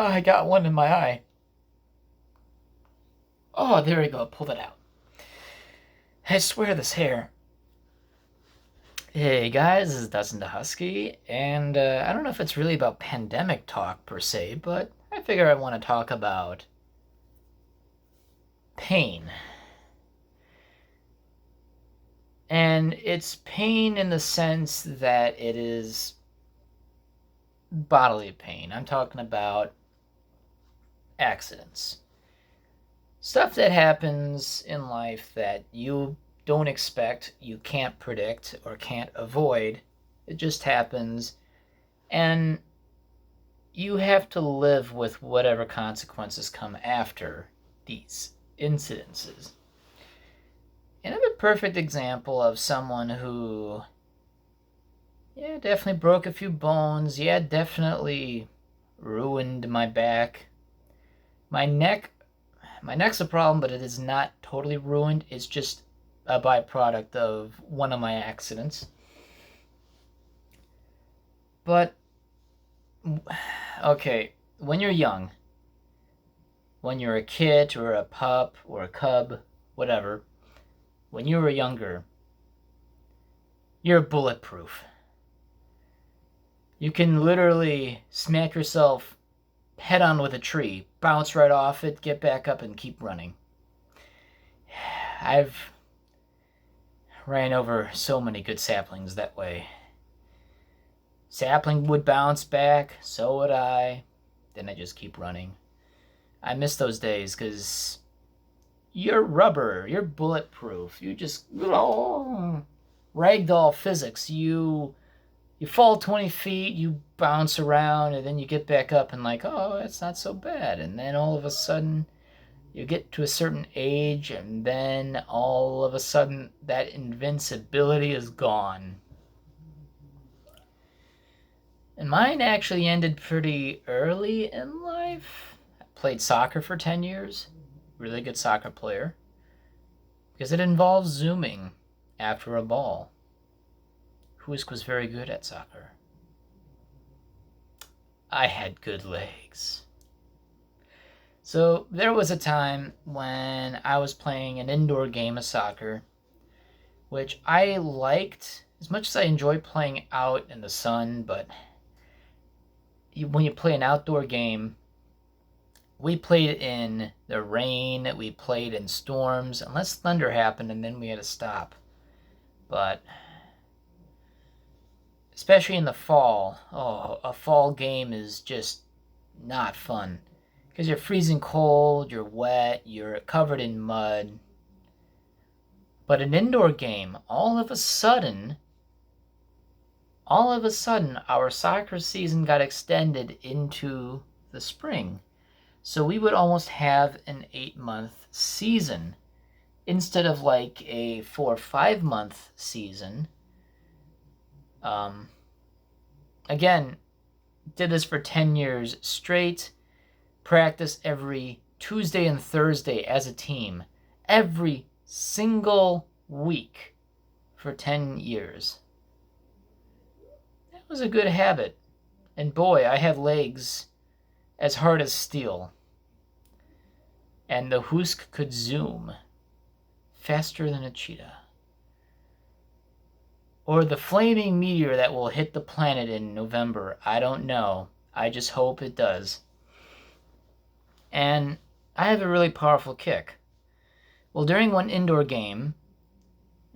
I got one in my eye. Oh, there we go. Pulled it out. I swear this hair. Hey guys, this is Dustin DaHusky, and I don't know if it's really about pandemic talk per se, but I figure I want to talk about pain. And it's pain in the sense that it is bodily pain. I'm talking about accidents. Stuff that happens in life that you don't expect, you can't predict, or can't avoid. It just happens, and you have to live with whatever consequences come after these incidences. And I'm a perfect example of someone who, definitely broke a few bones, definitely ruined my back. My neck's a problem, but it is not totally ruined. It's just a byproduct of one of my accidents. But, okay, when you're young, when you're a kid or a pup or a cub, whatever, when you were younger, you're bulletproof. You can literally smack yourself head on with a tree, bounce right off it, get back up, and keep running. I've ran over so many good saplings that way. Sapling would bounce back, so would I. Then I just keep running. I miss those days because you're rubber, you're bulletproof. You just ragdoll physics. You fall 20 feet, you bounce around, and then you get back up and it's not so bad. And then all of a sudden, you get to a certain age, and then all of a sudden, that invincibility is gone. And mine actually ended pretty early in life. I played soccer for 10 years. Really good soccer player. Because it involves zooming after a ball. Husk was very good at soccer. I had good legs. So there was a time when I was playing an indoor game of soccer, which I liked as much as I enjoyed playing out in the sun, but when you play an outdoor game, we played in the rain, we played in storms, unless thunder happened and then we had to stop. But especially in the fall, a fall game is just not fun. Because you're freezing cold, you're wet, you're covered in mud. But an indoor game, all of a sudden, our soccer season got extended into the spring. So we would almost have an 8-month season instead of like a 4 or 5-month season. Again, did this for 10 years straight. Practice every Tuesday and Thursday as a team. Every single week for 10 years. That was a good habit. And boy, I had legs as hard as steel. And the Husk could zoom faster than a cheetah. Or the flaming meteor that will hit the planet in November. I don't know. I just hope it does. And I have a really powerful kick. Well, during one indoor game,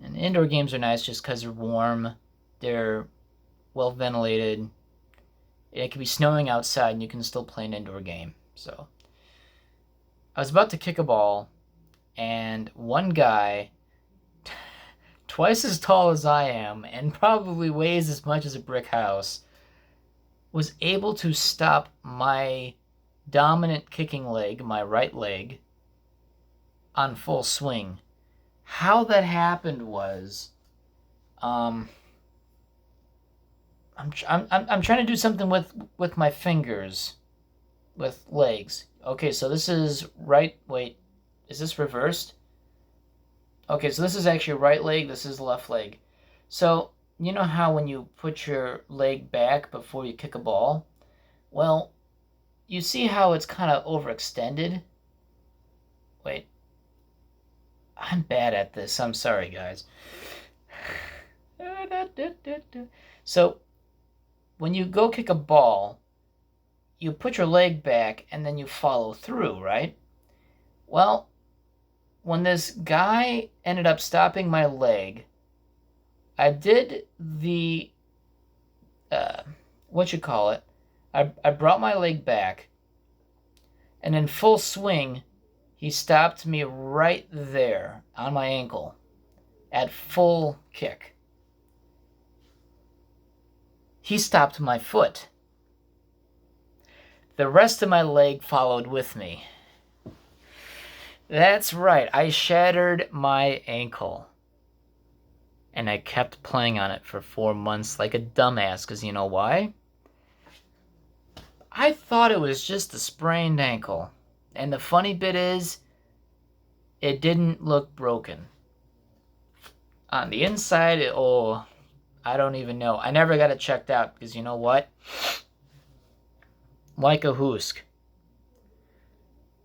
and indoor games are nice just because they're warm, they're well ventilated. It could be snowing outside and you can still play an indoor game. So I was about to kick a ball, and one guy, twice as tall as I am and probably weighs as much as a brick house, was able to stop my dominant kicking leg, my right leg, on full swing. How that happened was, I'm trying to do something with my fingers, with legs. Okay, so this is right. Wait, is this reversed? Okay, so this is actually right leg. This is left leg. So you know how when you put your leg back before you kick a ball? Well, you see how it's kind of overextended? Wait. I'm bad at this. I'm sorry, guys. So, when you go kick a ball, you put your leg back and then you follow through, right? Well, when this guy ended up stopping my leg, I did the, what you call it? I brought my leg back, and in full swing, he stopped me right there on my ankle at full kick. He stopped my foot. The rest of my leg followed with me. That's right, I shattered my ankle. And I kept playing on it for 4 months like a dumbass, because you know why? I thought it was just a sprained ankle. And the funny bit is, it didn't look broken. On the inside, I don't even know. I never got it checked out, because you know what? Like a DaHusky.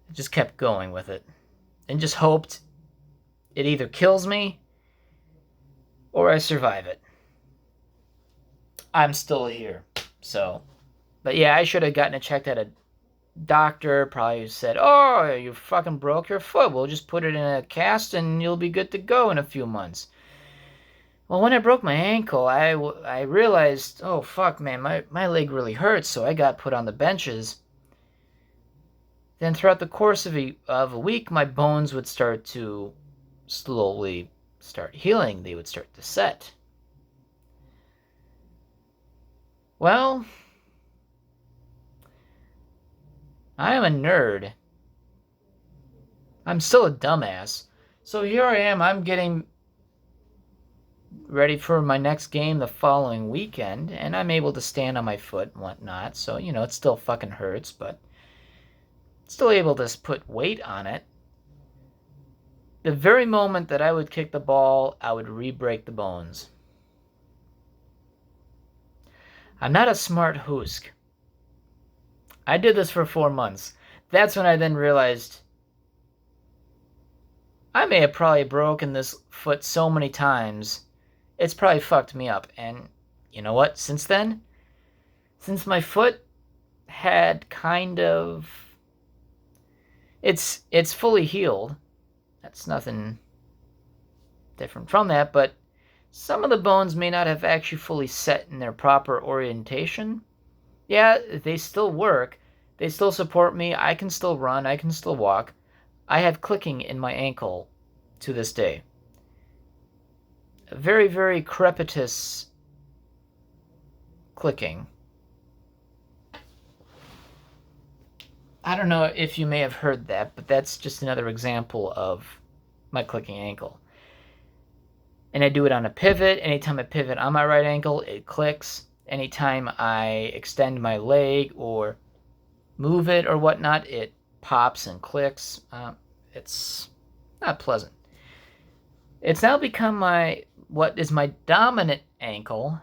I just kept going with it. And just hoped it either kills me or I survive it. I'm still here. So, but yeah, I should have gotten it checked at a doctor. Probably said, oh, you fucking broke your foot. We'll just put it in a cast and you'll be good to go in a few months. Well, when I broke my ankle, I realized, oh, fuck, man, my leg really hurts, so I got put on the benches. Then throughout the course of a week, my bones would start to slowly start healing. They would start to set. Well, I am a nerd. I'm still a dumbass. So here I am, I'm getting ready for my next game the following weekend, and I'm able to stand on my foot and whatnot, so, you know, it still fucking hurts, but still able to put weight on it. The very moment that I would kick the ball, I would re-break the bones. I'm not a smart DaHusky. I did this for 4 months. That's when I then realized I may have probably broken this foot so many times, it's probably fucked me up. And you know what? Since then, since my foot had kind of... It's fully healed. That's nothing different from that, but some of the bones may not have actually fully set in their proper orientation. Yeah, they still work. They still support me. I can still run. I can still walk. I have clicking in my ankle to this day. A very, very crepitous clicking. I don't know if you may have heard that, but that's just another example of my clicking ankle. And I do it on a pivot. Anytime I pivot on my right ankle, it clicks. Anytime I extend my leg or move it or whatnot, it pops and clicks. It's not pleasant. It's now become what is my dominant ankle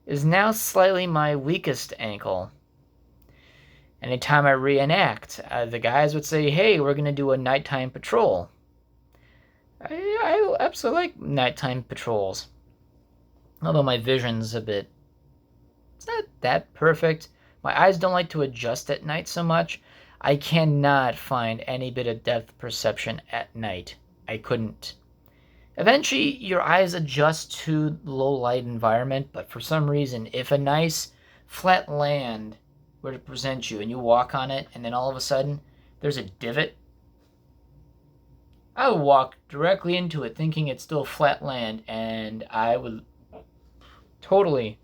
is now slightly my weakest ankle. Anytime I reenact, the guys would say, hey, we're going to do a nighttime patrol. I absolutely like nighttime patrols. Although my vision's it's not that perfect. My eyes don't like to adjust at night so much. I cannot find any bit of depth perception at night. I couldn't. Eventually, your eyes adjust to low light environment, but for some reason, if a nice flat land were to present you and you walk on it and then all of a sudden there's a divot, I would walk directly into it thinking it's still flat land, and I would totally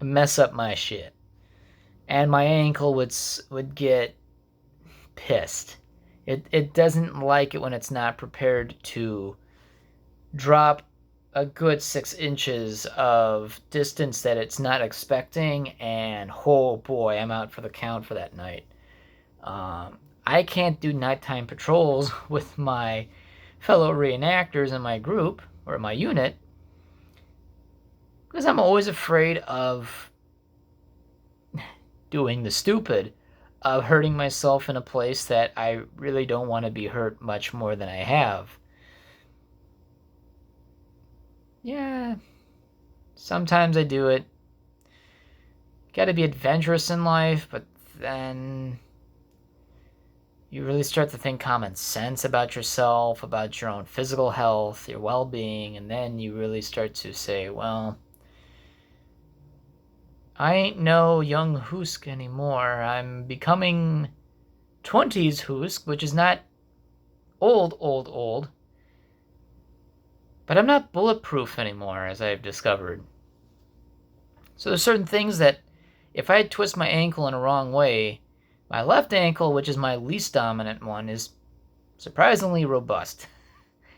mess up my shit. And my ankle would get pissed. It doesn't like it when it's not prepared to drop a good 6 inches of distance that it's not expecting, and oh boy, I'm out for the count for that night. I can't do nighttime patrols with my fellow reenactors in my group or my unit because I'm always afraid of doing the stupid of hurting myself in a place that I really don't want to be hurt much more than I have. Yeah, sometimes I do it. Gotta be adventurous in life, but then you really start to think common sense about yourself, about your own physical health, your well-being, and then you really start to say, well, I ain't no young Husk anymore. I'm becoming 20s Husk, which is not old, but I'm not bulletproof anymore, as I've discovered. So there's certain things that if I twist my ankle in a wrong way, my left ankle, which is my least dominant one, is surprisingly robust.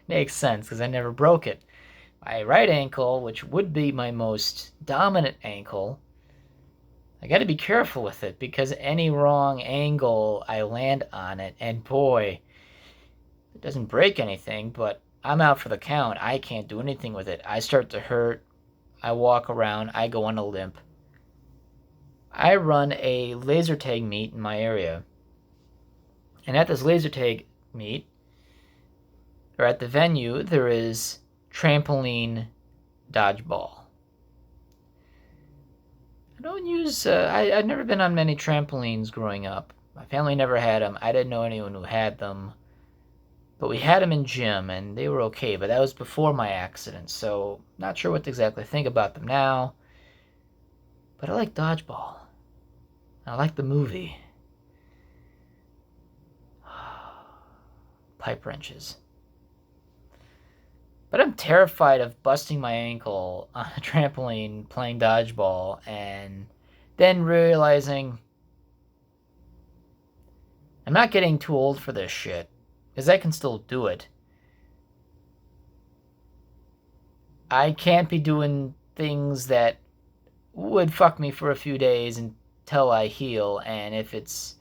Makes sense because I never broke it. My right ankle, which would be my most dominant ankle, I got to be careful with it because any wrong angle I land on it, and boy, it doesn't break anything, but I'm out for the count. I can't do anything with it. I start to hurt. I walk around. I go on a limp. I run a laser tag meet in my area. And at this laser tag meet, or at the venue, there is trampoline dodgeball. I don't use, I've never been on many trampolines growing up. My family never had them. I didn't know anyone who had them. But we had them in gym, and they were okay. But that was before my accident, so not sure what to exactly think about them now. But I like dodgeball. I like the movie. Pipe wrenches. But I'm terrified of busting my ankle on a trampoline playing dodgeball and then realizing I'm not getting too old for this shit, because I can still do it. I can't be doing things that would fuck me for a few days until I heal, and if it's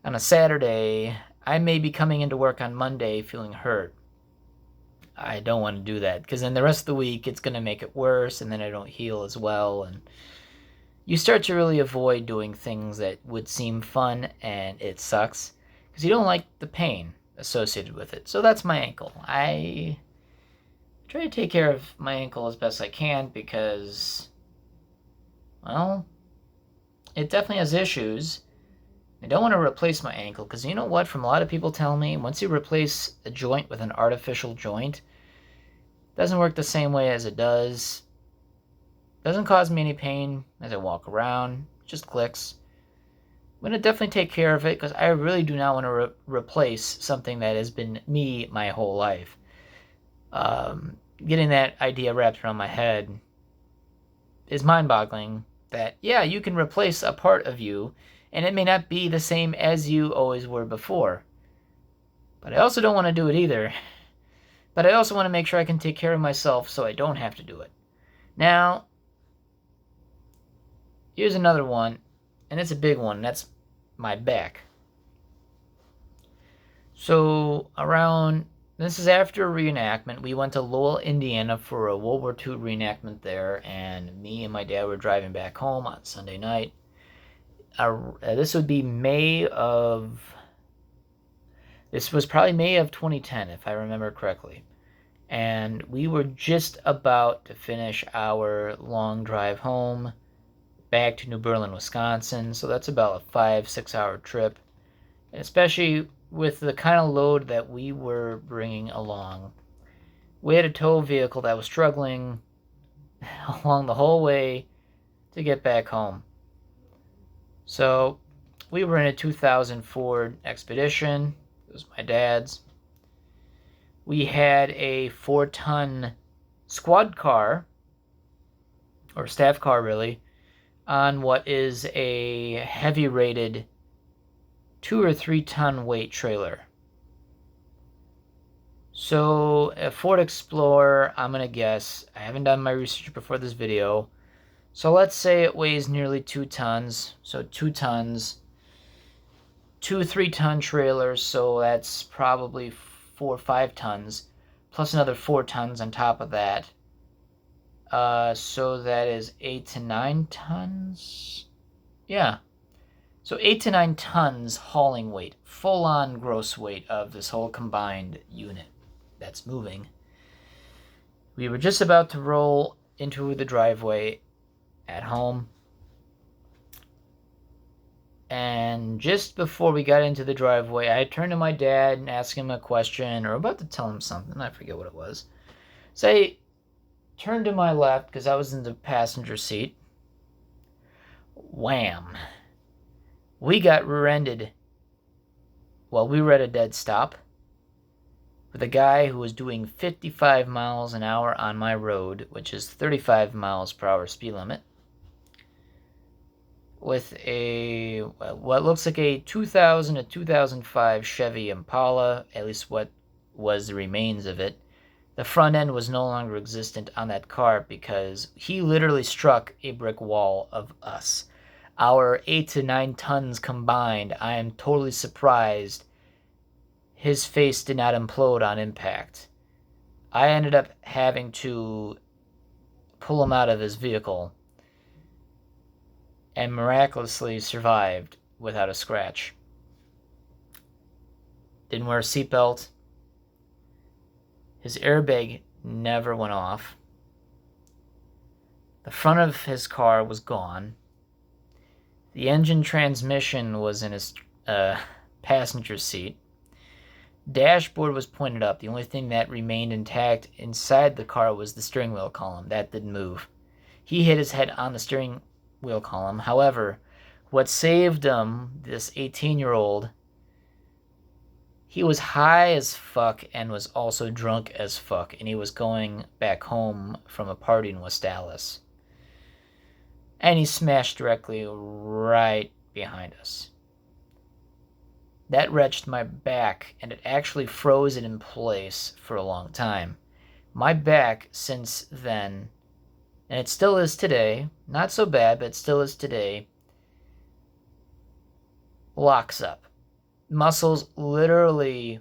on a Saturday, I may be coming into work on Monday feeling hurt. I don't want to do that, because then the rest of the week it's going to make it worse, and then I don't heal as well, and you start to really avoid doing things that would seem fun, and it sucks, because you don't like the pain associated with it. So that's my ankle. I try to take care of my ankle as best I can, because, well, it definitely has issues. I don't want to replace my ankle, because you know what? From a lot of people tell me, once you replace a joint with an artificial joint, it doesn't work the same way as it does. It doesn't cause me any pain as I walk around. It just clicks. I'm going to definitely take care of it, because I really do not want to replace something that has been me my whole life. Getting that idea wrapped around my head is mind-boggling, that, yeah, you can replace a part of you, and it may not be the same as you always were before. But I also don't want to do it either. But I also want to make sure I can take care of myself so I don't have to do it. Now, here's another one, and it's a big one. That's my back. So this is after a reenactment. We went to Lowell, Indiana for a World War II reenactment there, and me and my dad were driving back home on Sunday night. This would be this was probably May of 2010, if I remember correctly. And we were just about to finish our long drive home back to New Berlin, Wisconsin. So that's about a 5-6 hour trip. And especially with the kind of load that we were bringing along. We had a tow vehicle that was struggling along the whole way to get back home. So we were in a 2000 Ford Expedition. It was my dad's. We had a 4-ton squad car, or staff car really, on what is a heavy rated 2 or 3 ton weight trailer. So a Ford Explorer, I'm gonna guess, I haven't done my research before this video, so let's say it weighs nearly 2 tons. So 2 tons, 2 3-ton trailers, so that's probably 4 or 5 tons, plus another 4 tons on top of that. So that is 8 to 9 tons. Yeah, So 8 to 9 tons hauling weight, full-on gross weight of this whole combined unit that's moving. We were just about to roll into the driveway at home. And just before we got into the driveway, I turned to my dad and asked him a question, or about to tell him something. I forget what it was. So I turned to my left because I was in the passenger seat. Wham! We got rear-ended. Well, we were at a dead stop with a guy who was doing 55 miles an hour on my road, which is 35 miles per hour speed limit, with a what looks like a 2000 to 2005 Chevy Impala, at least what was the remains of it. The front end was no longer existent on that car because he literally struck a brick wall of us. Our 8 to 9 tons combined, I am totally surprised his face did not implode on impact. I ended up having to pull him out of his vehicle and miraculously survived without a scratch. Didn't wear a seatbelt. His airbag never went off. The front of his car was gone. The engine transmission was in his passenger seat. Dashboard was pointed up. The only thing that remained intact inside the car was the steering wheel column. That didn't move. He hit his head on the steering wheel column. However, what saved him, this 18-year-old, he was high as fuck and was also drunk as fuck, and he was going back home from a party in West Dallas. And he smashed directly right behind us. That wrenched my back, and it actually froze it in place for a long time. My back since then, and it still is today, not so bad, but it still is today, locks up. Muscles literally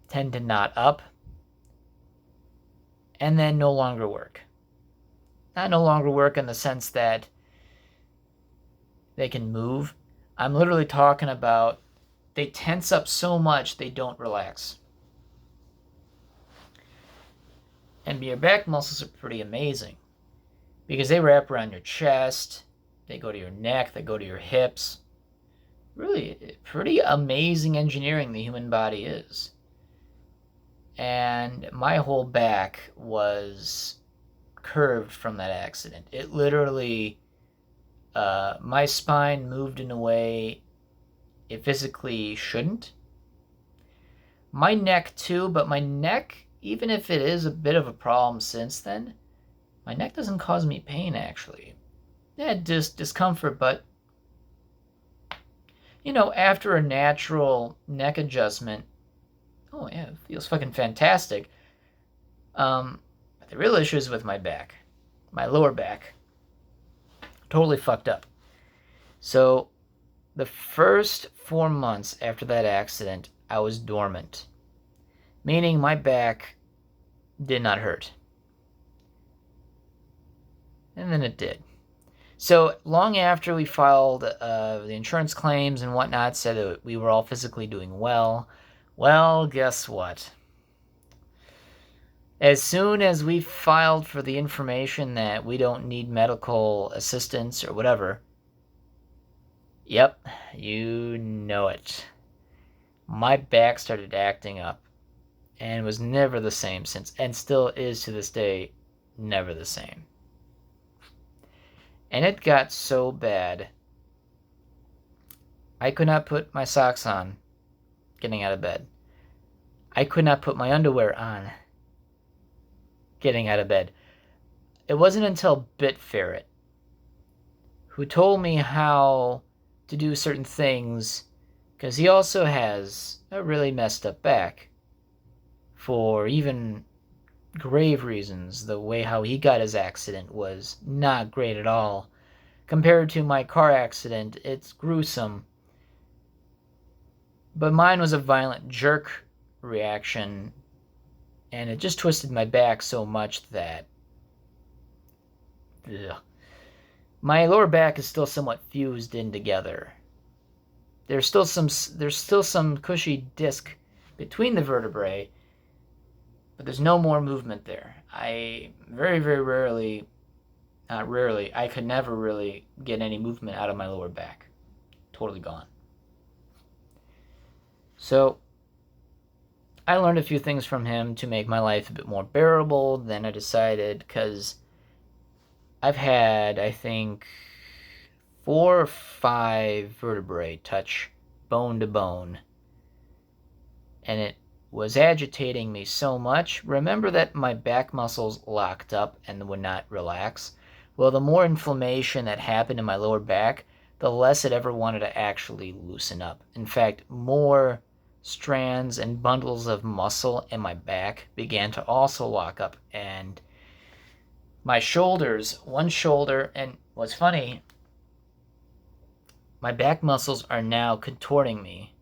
tend to knot up and then no longer work. Not no longer work in the sense that they can move. I'm literally talking about they tense up so much they don't relax. And your back muscles are pretty amazing because they wrap around your chest, they go to your neck, they go to your hips. Really pretty amazing engineering the human body is. And my whole back was curved from that accident. It literally, my spine moved in a way it physically shouldn't. My neck too, but my neck, even if it is a bit of a problem since then, my neck doesn't cause me pain actually. Yeah, just discomfort, but you know, after a natural neck adjustment, oh yeah, it feels fucking fantastic. But the real issue is with my back. My lower back. Totally fucked up. So, the first 4 months after that accident, I was dormant. Meaning my back did not hurt. And then it did. So long after we filed the insurance claims and whatnot, said that we were all physically doing well. Well, guess what? As soon as we filed for the information that we don't need medical assistance or whatever, yep, you know it. My back started acting up and was never the same since, and still is to this day, never the same. And it got so bad, I could not put my socks on getting out of bed. I could not put my underwear on getting out of bed. It wasn't until Bitferret, who told me how to do certain things, because he also has a really messed up back for even grave reasons. The way how he got his accident was not great at all. Compared to my car accident, it's gruesome. But mine was a violent jerk reaction, and it just twisted my back so much that... Ugh. My lower back is still somewhat fused in together. There's still some cushy disc between the vertebrae, but there's no more movement there. I very, very rarely, not rarely, I could never really get any movement out of my lower back. Totally gone. So I learned a few things from him to make my life a bit more bearable. Then I decided, because I've had, I think, 4 or 5 vertebrae touch bone to bone, and it was agitating me so much. Remember that my back muscles locked up and would not relax? Well, the more inflammation that happened in my lower back, the less it ever wanted to actually loosen up. In fact, more strands and bundles of muscle in my back began to also lock up, and my shoulders, one shoulder, and what's funny, my back muscles are now contorting me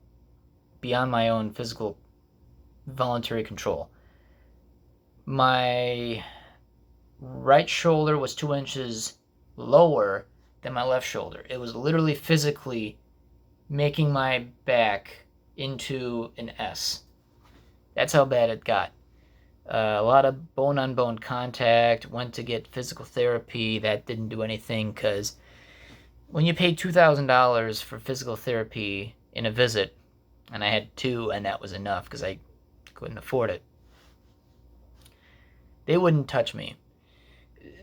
beyond my own physical voluntary control. My right shoulder was 2 inches lower than my left shoulder. It was literally physically making my back into an S. That's how bad it got. A lot of bone-on-bone contact, went to get physical therapy. That didn't do anything, because when you pay $2,000 for physical therapy in a visit, and I had 2, and that was enough because I couldn't afford it, they wouldn't touch me.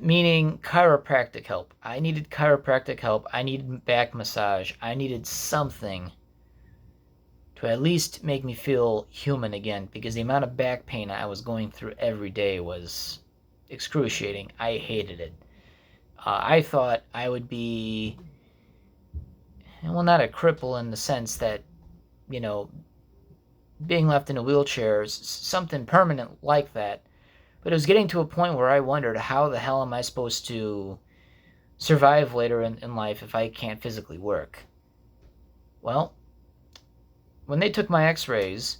Meaning chiropractic help. I needed chiropractic help. I needed back massage. I needed something to at least make me feel human again, because the amount of back pain I was going through every day was excruciating. I hated it. I thought I would be, well, not a cripple in the sense that, being left in a wheelchair is something permanent like that. But it was getting to a point where I wondered, how the hell am I supposed to survive later in life if I can't physically work? Well, when they took my x-rays,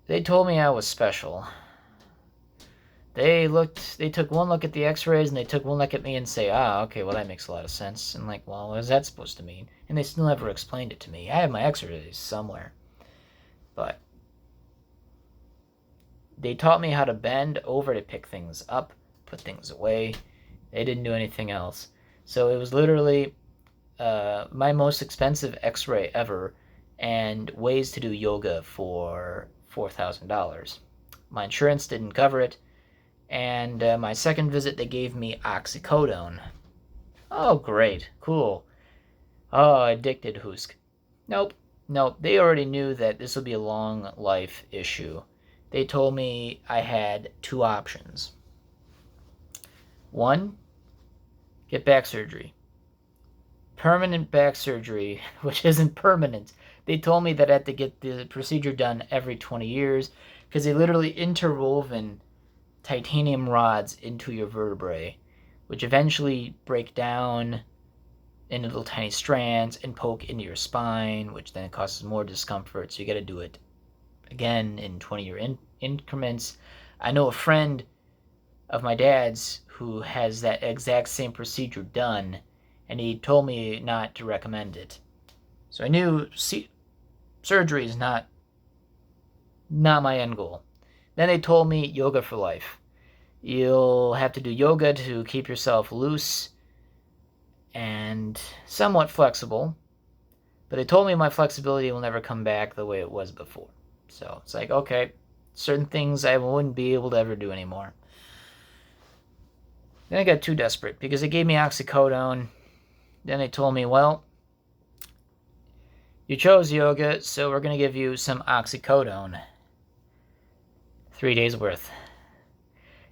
they told me I was special. They took one look at the x-rays, and they took one look at me and say, okay, well, that makes a lot of sense. And like, well, what is that supposed to mean? And they still never explained it to me. I have my x-rays somewhere. But they taught me how to bend over to pick things up, put things away. They didn't do anything else. So it was literally my most expensive x-ray ever, and ways to do yoga for $4,000. My insurance didn't cover it, and my second visit, they gave me oxycodone. Oh, great, cool. Oh, addicted DaHusky. Nope, they already knew that this would be a long life issue. They told me I had 2 options. 1, get back surgery. Permanent back surgery, which isn't permanent. They told me that I had to get the procedure done every 20 years because they literally interwoven titanium rods into your vertebrae, which eventually break down in little tiny strands and poke into your spine, which then causes more discomfort. So you got to do it again in 20-year increments. I know a friend of my dad's who has that exact same procedure done, and he told me not to recommend it. So I knew surgery is not my end goal. Then they told me yoga for life. You'll have to do yoga to keep yourself loose and somewhat flexible. But they told me my flexibility will never come back the way it was before. So it's like, okay, certain things I wouldn't be able to ever do anymore. Then I got too desperate because they gave me oxycodone. Then they told me, well, you chose yoga, so we're going to give you some oxycodone. 3 days worth.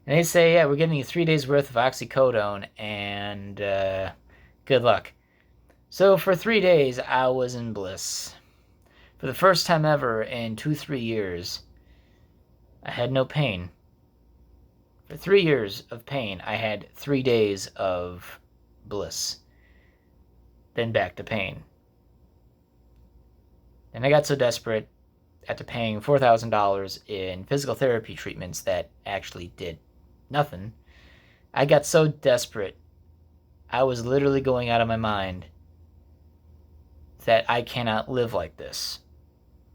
And they say, yeah, we're giving you 3 days worth of oxycodone, and good luck. So for 3 days, I was in bliss. For the first time ever in 2-3 years, I had no pain. For 3 years of pain, I had 3 days of bliss. Then back to pain. And I got so desperate after paying $4,000 in physical therapy treatments that actually did nothing. I got so desperate I was literally going out of my mind that I cannot live like this.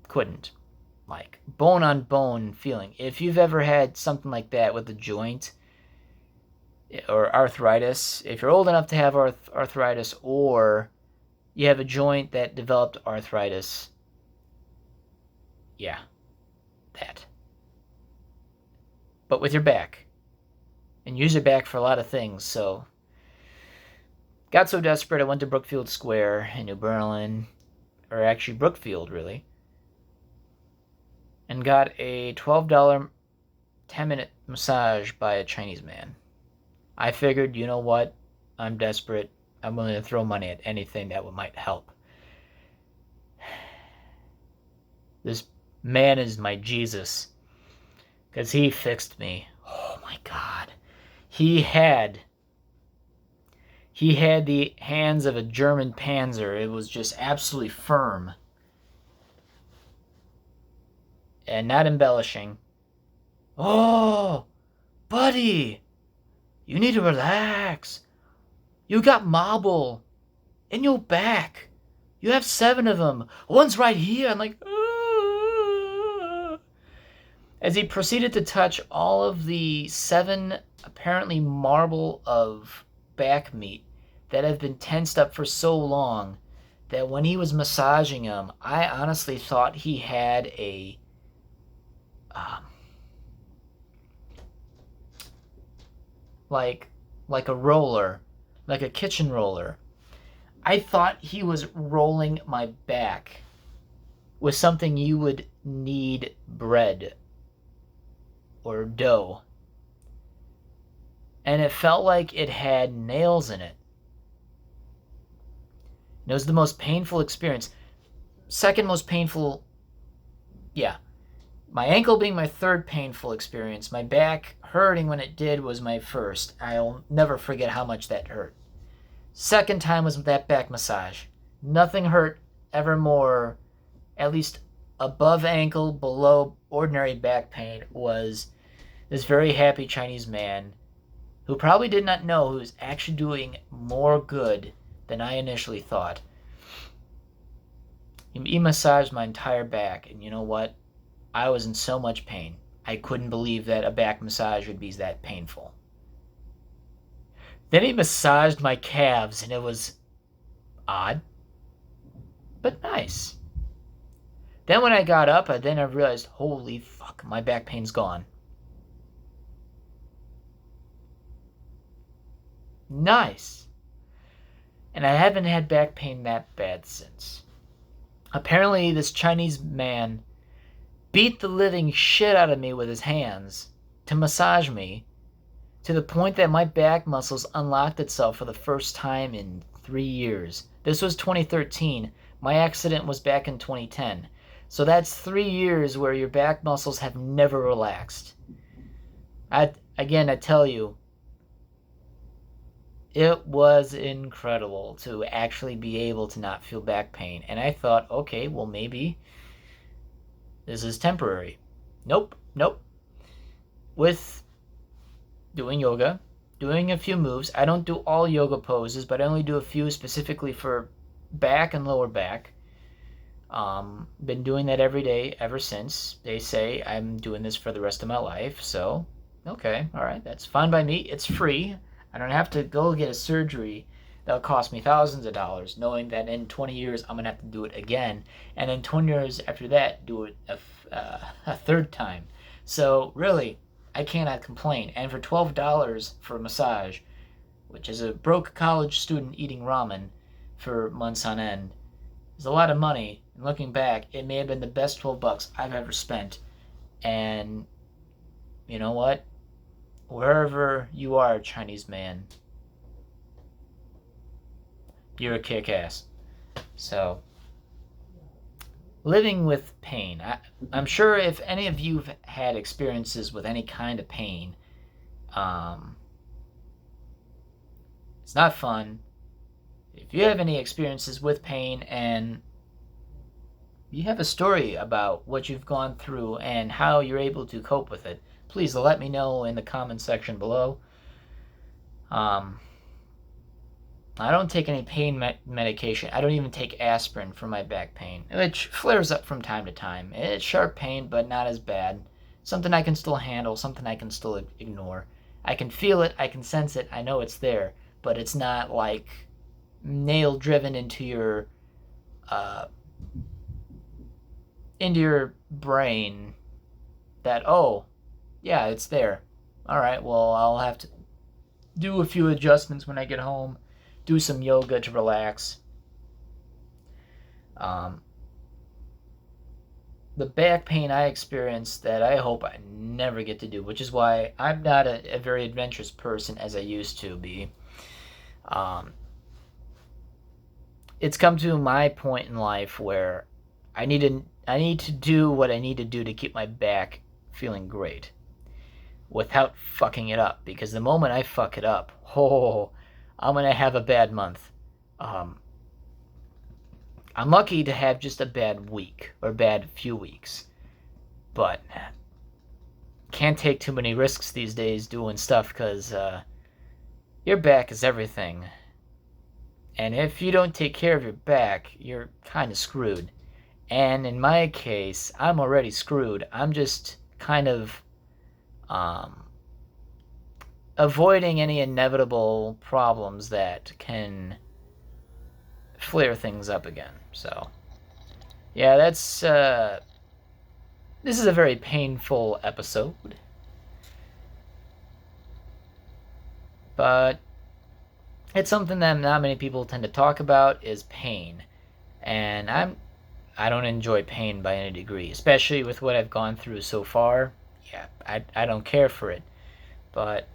Couldn't. Like, bone on bone feeling. If you've ever had something like that with a joint or arthritis, if you're old enough to have arthritis, or you have a joint that developed arthritis, yeah, that. But with your back. And use your back for a lot of things, so got so desperate I went to Brookfield Square in New Berlin, or actually Brookfield, really, and got a $12 10-minute massage by a Chinese man. I figured, you know what? I'm desperate. I'm willing to throw money at anything that might help. This man is my Jesus, because he fixed me. Oh my God. He had the hands of a German panzer. It was just absolutely firm. And not embellishing. Oh, buddy, you need to relax. You got marble in your back. You have 7 of them. One's right here. I'm like, ah. As he proceeded to touch all of the 7 apparently marble of back meat that have been tensed up for so long that when he was massaging them, I honestly thought he had a like a roller, like a kitchen roller. I thought he was rolling my back with something you would need bread or dough. And it felt like it had nails in it. It was the most painful experience. Second most painful, yeah. My ankle being my third painful experience. My back hurting when it did was my first. I'll never forget how much that hurt. Second time was that back massage. Nothing hurt ever more, at least above ankle, below ordinary back pain, was this very happy Chinese man who probably did not know he was actually doing more good than I initially thought. He massaged my entire back, and you know what? I was in so much pain. I couldn't believe that a back massage would be that painful. Then he massaged my calves, and it was odd, but nice. Then when I got up, I realized, holy fuck, my back pain's gone. Nice. And I haven't had back pain that bad since. Apparently, this Chinese man beat the living shit out of me with his hands to massage me, to the point that my back muscles unlocked itself for the first time in 3 years. This was 2013. My accident was back in 2010. So that's 3 years where your back muscles have never relaxed. I tell you, it was incredible to actually be able to not feel back pain. And I thought, okay, well, maybe this is temporary. Nope. With doing yoga, doing a few moves, I don't do all yoga poses, but I only do a few specifically for back and lower back. Been doing that every day ever since. They say I'm doing this for the rest of my life, so okay, all right, that's fine by me. It's free. I don't have to go get a surgery that'll cost me thousands of dollars, knowing that in 20 years I'm gonna have to do it again, and then 20 years after that do it a third time. So really, I cannot complain. And for $12 for a massage, which is a broke college student eating ramen for months on end, is a lot of money. And looking back, it may have been the best $12 I've ever spent. And you know what? Wherever you are, Chinese man, you're a kick-ass. So, living with pain. I'm sure if any of you have had experiences with any kind of pain, it's not fun. If you have any experiences with pain and you have a story about what you've gone through and how you're able to cope with it, please let me know in the comment section below. I don't take any pain medication. I don't even take aspirin for my back pain, which flares up from time to time. It's sharp pain, but not as bad. Something I can still handle, something I can still ignore. I can feel it, I can sense it, I know it's there, but it's not like nail driven uh, into your brain that, oh, yeah, it's there. All right, well, I'll have to do a few adjustments when I get home, do some yoga to relax. The back pain I experienced that I hope I never get to do, which is why I'm not a very adventurous person as I used to be. It's come to my point in life where I need to do what I need to do to keep my back feeling great without fucking it up, because the moment I fuck it up, oh, I'm gonna have a bad month. I'm lucky to have just a bad week or bad few weeks, but can't take too many risks these days doing stuff because your back is everything. And if you don't take care of your back, you're kind of screwed. And in my case, I'm already screwed. I'm just kind of avoiding any inevitable problems that can flare things up again. So, yeah, this is a very painful episode. But it's something that not many people tend to talk about is pain. And I don't enjoy pain by any degree, especially with what I've gone through so far. Yeah, I don't care for it. But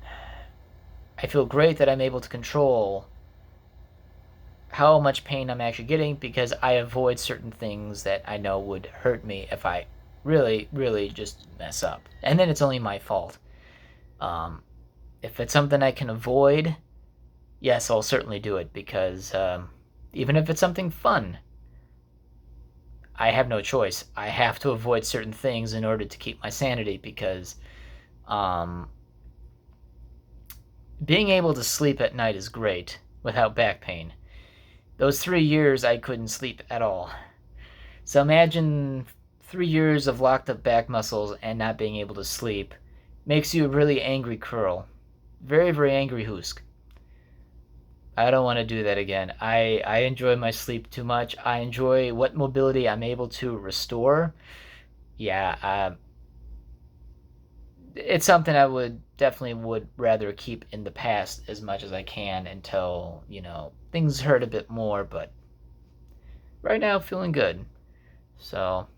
I feel great that I'm able to control how much pain I'm actually getting, because I avoid certain things that I know would hurt me if I really, really just mess up. And then it's only my fault. If it's something I can avoid, yes, I'll certainly do it, because even if it's something fun, I have no choice. I have to avoid certain things in order to keep my sanity, because being able to sleep at night is great without back pain. Those 3 years I couldn't sleep at all. So imagine 3 years of locked up back muscles and not being able to sleep. Makes you a really angry curl. Very, very angry Husk. I don't want to do that again. I enjoy my sleep too much. I enjoy what mobility I'm able to restore. Yeah, it's something I would rather keep in the past as much as I can until, things hurt a bit more, but right now feeling good. So,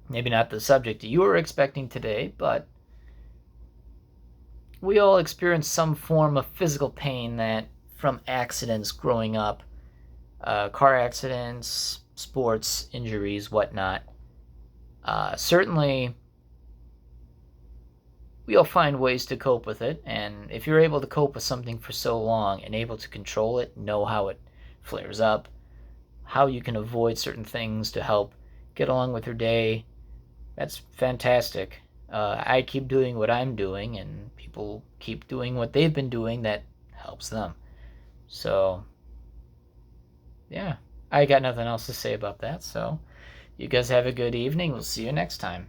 maybe not the subject you were expecting today, but we all experience some form of physical pain that from accidents growing up, car accidents, sports, injuries, whatnot. Certainly, we all find ways to cope with it, and if you're able to cope with something for so long and able to control it, know how it flares up, how you can avoid certain things to help get along with your day, that's fantastic. I keep doing what I'm doing, and people keep doing what they've been doing that helps them. So, yeah, I got nothing else to say about that. So, you guys have a good evening. We'll see you next time.